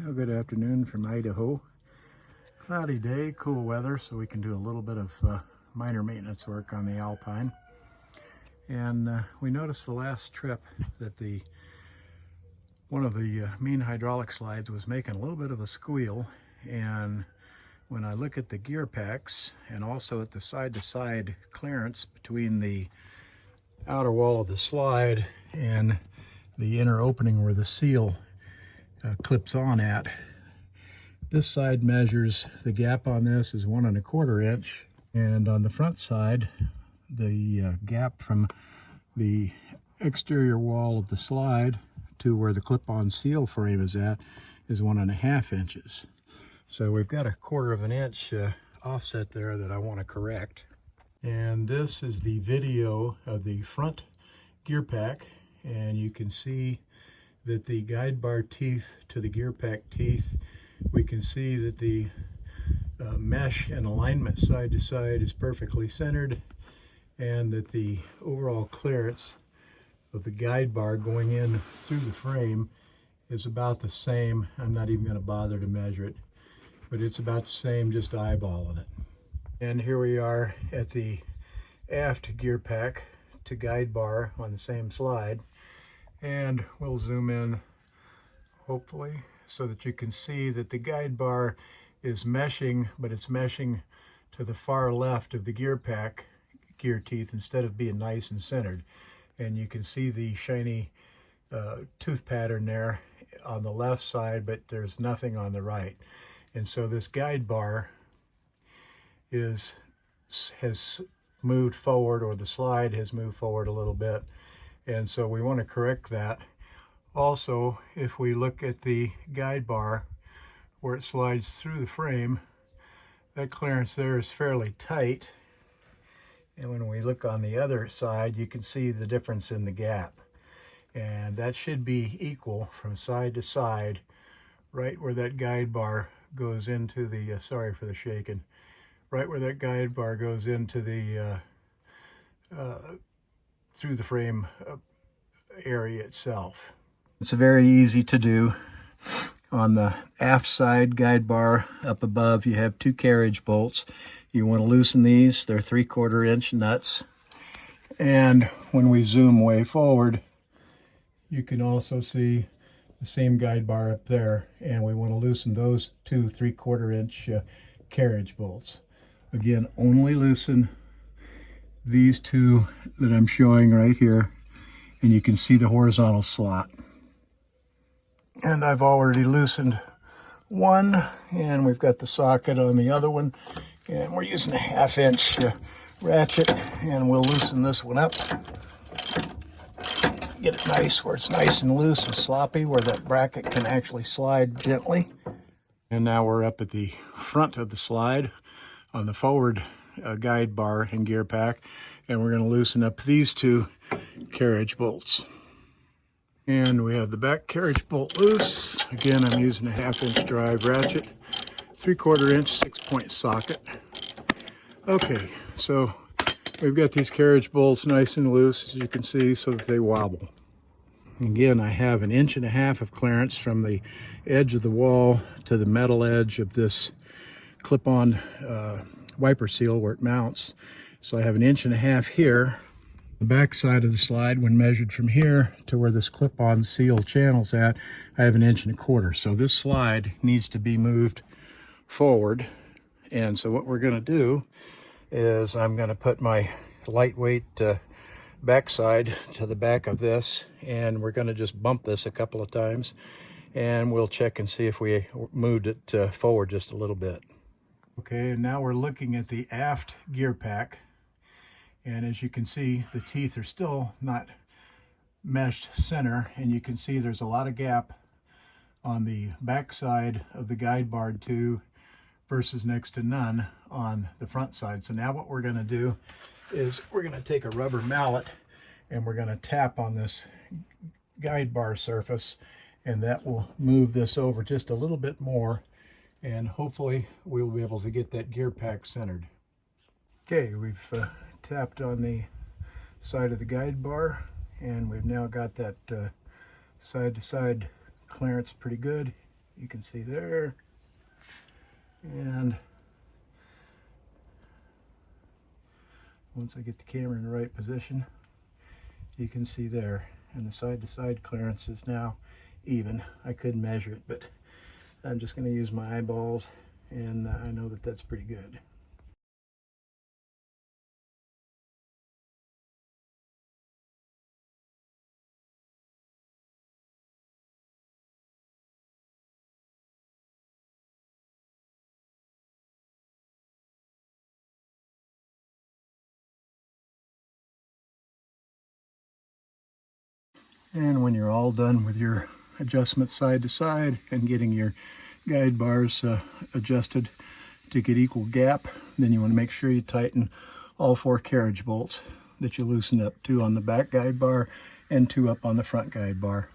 Well, good afternoon from Idaho. Cloudy day, cool weather, so we can do a little bit of minor maintenance work on the Alpine. And we noticed the last trip that one of the main hydraulic slides was making a little bit of a squeal. And when I look at the gear packs and also at the side-to-side clearance between the outer wall of the slide and the inner opening where the seal clips on at, this side measures, the gap on this is 1 1/4 inch, and on the front side the gap from the exterior wall of the slide to where the clip-on seal frame is at is 1 1/2 inches. So we've got 1/4 inch offset there that I want to correct. And this is the video of the front gear pack, and you can see that the guide bar teeth to the gear pack teeth, we can see that the mesh and alignment side to side is perfectly centered, and that the overall clearance of the guide bar going in through the frame is about the same. I'm not even going to bother to measure it, but it's about the same, just eyeballing it. And here we are at the aft gear pack to guide bar on the same slide, and we'll zoom in hopefully so that you can see that the guide bar is meshing, but it's meshing to the far left of the gear pack gear teeth instead of being nice and centered. And you can see the shiny tooth pattern there on the left side, but there's nothing on the right. And so this guide bar has moved forward, or the slide has moved forward a little bit, and so we want to correct that. Also, if we look at the guide bar where it slides through the frame, that clearance there is fairly tight, and when we look on the other side, you can see the difference in the gap, and that should be equal from side to side, right where that guide bar goes into the sorry for the shaking, right where that guide bar goes into the through the frame area itself. It's very easy to do. On the aft side guide bar up above, you have 2 carriage bolts. You want to loosen these. They're 3/4 inch nuts. And when we zoom way forward, you can also see the same guide bar up there, and we want to loosen those 2 3/4 inch carriage bolts. Again, only loosen these 2 that I'm showing right here, and you can see the horizontal slot. And I've already loosened one, and we've got the socket on the other one, and we're using a 1/2 inch ratchet, and we'll loosen this one up. Get it nice where it's nice and loose and sloppy, where that bracket can actually slide gently. And now we're up at the front of the slide on the forward guide bar and gear pack, and we're going to loosen up these 2 carriage bolts. And we have the back carriage bolt loose. Again, I'm using a 1/2 inch drive ratchet, 3/4 inch 6-point socket. Okay, so we've got these carriage bolts nice and loose, as you can see, so that they wobble. Again, I have 1.5 inches of clearance from the edge of the wall to the metal edge of this clip-on wiper seal where it mounts. So I have 1.5 inches here. The back side of the slide, when measured from here to where this clip-on seal channel's at, I have 1.25 inches. So this slide needs to be moved forward. And so what we're going to do is I'm going to put my lightweight backside to the back of this, and we're going to just bump this a couple of times, and we'll check and see if we moved it forward just a little bit. Okay, and now we're looking at the aft gear pack, and as you can see, the teeth are still not meshed center, and you can see there's a lot of gap on the back side of the guide bar tube versus next to none on the front side. So now what we're going to do is we're going to take a rubber mallet, and we're going to tap on this guide bar surface, and that will move this over just a little bit more, and hopefully we'll be able to get that gear pack centered. Okay, we've tapped on the side of the guide bar, and we've now got that side to side clearance pretty good. You can see there. And once I get the camera in the right position, you can see there. And the side-to-side clearance is now even. I couldn't measure it, but I'm just going to use my eyeballs, and I know that that's pretty good. And when you're all done with your adjustment side to side and getting your guide bars adjusted to get equal gap, then you want to make sure you tighten all 4 carriage bolts that you loosen up, 2 on the back guide bar and 2 up on the front guide bar.